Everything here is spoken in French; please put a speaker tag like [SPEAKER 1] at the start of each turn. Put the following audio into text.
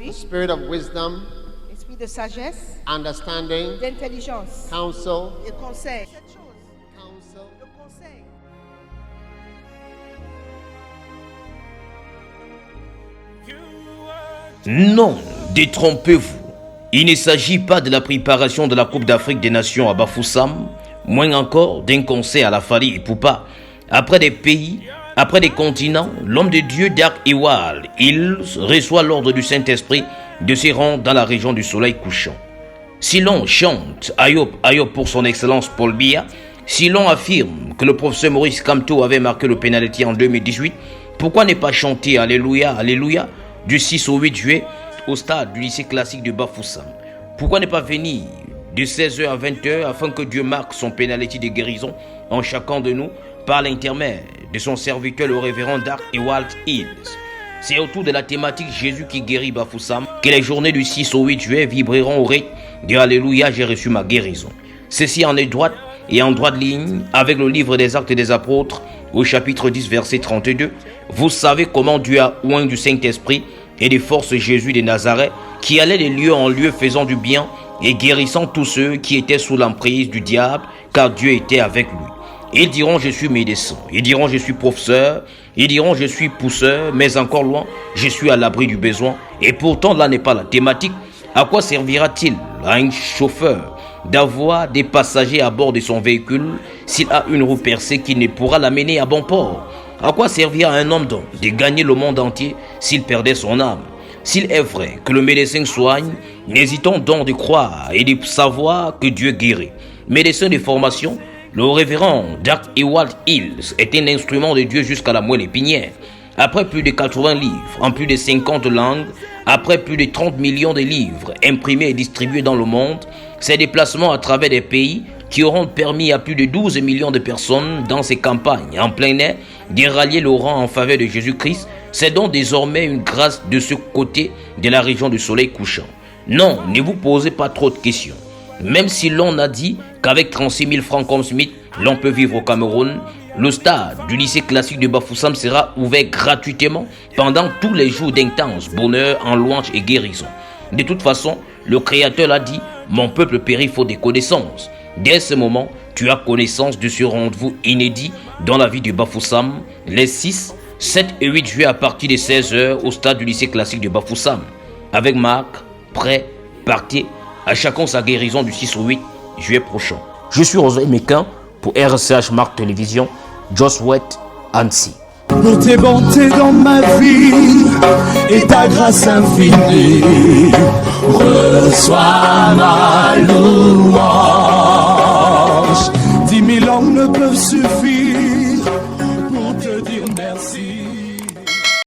[SPEAKER 1] sagerie,
[SPEAKER 2] spirit of wisdom,
[SPEAKER 1] esprit de sagesse,
[SPEAKER 2] understanding,
[SPEAKER 1] d'intelligence
[SPEAKER 2] counsel,
[SPEAKER 1] et conseil.
[SPEAKER 2] counsel.
[SPEAKER 1] Le conseil.
[SPEAKER 3] Non, détrompez-vous. Il ne s'agit pas de la préparation de la Coupe d'Afrique des Nations à Bafoussam, moins encore d'un concert à la Fali et Poupa. Après des pays, après des continents, l'homme de Dieu Dark Ewald Hills reçoit l'ordre du Saint-Esprit de se rendre dans la région du soleil couchant. Si l'on chante Ayop Ayop pour son excellence Paul Biya, si l'on affirme que le professeur Maurice Kamto avait marqué le pénalty en 2018, pourquoi ne pas chanter Alléluia, Alléluia du 6 au 8 juillet au stade du lycée classique de Bafoussam? Pourquoi ne pas venir de 16h à 20h afin que Dieu marque son pénalty de guérison en chacun de nous par l'intermède de son serviteur le révérend Dark Ewald Hills? C'est autour de la thématique Jésus qui guérit Bafoussam que les journées du 6 au 8 juillet vibreront au rythme de Alléluia, j'ai reçu ma guérison. Ceci en étroite et en droite ligne avec le livre des Actes des Apôtres au chapitre 10 verset 32. Vous savez comment Dieu a oint du Saint-Esprit et des forces Jésus de Nazareth qui allait de lieu en lieu faisant du bien et guérissant tous ceux qui étaient sous l'emprise du diable car Dieu était avec lui. Ils diront je suis médecin, ils diront je suis professeur, ils diront je suis pousseur, mais encore loin, je suis à l'abri du besoin. Et pourtant là n'est pas la thématique. À quoi servira-t-il à un chauffeur d'avoir des passagers à bord de son véhicule s'il a une roue percée qui ne pourra l'amener à bon port? À quoi servira à un homme donc de gagner le monde entier s'il perdait son âme? S'il est vrai que le médecin soigne, n'hésitons donc de croire et de savoir que Dieu guérit. Médecin de formation, le révérend Dark Ewald Hills est un instrument de Dieu jusqu'à la moelle épinière. Après plus de 80 livres, en plus de 50 langues, après plus de 30 millions de livres imprimés et distribués dans le monde, ces déplacements à travers des pays qui auront permis à plus de 12 millions de personnes dans ces campagnes en plein air de rallier le rang en faveur de Jésus-Christ, c'est donc désormais une grâce de ce côté de la région du soleil couchant. Non, ne vous posez pas trop de questions. Même si l'on a dit qu'avec 36 000 francs comme Smith, l'on peut vivre au Cameroun, le stade du lycée classique de Bafoussam sera ouvert gratuitement pendant tous les jours d'intense bonheur en louange et guérison. De toute façon, le Créateur l'a dit, mon peuple périt faute de connaissances. Dès ce moment, tu as connaissance de ce rendez-vous inédit dans la vie de Bafoussam, les 6, 7 et 8 juillet à partir de 16h au stade du lycée classique de Bafoussam. Avec Marc, prêt, partez, à chacun sa guérison du 6 au 8 juillet prochain. Je suis Rosalie Méquin pour RCH Marc Télévision, Joswet Annecy.
[SPEAKER 4] Pour tes bontés dans ma vie et ta grâce infinie, reçois ma louange. 10 000 langues ne peuvent suffire.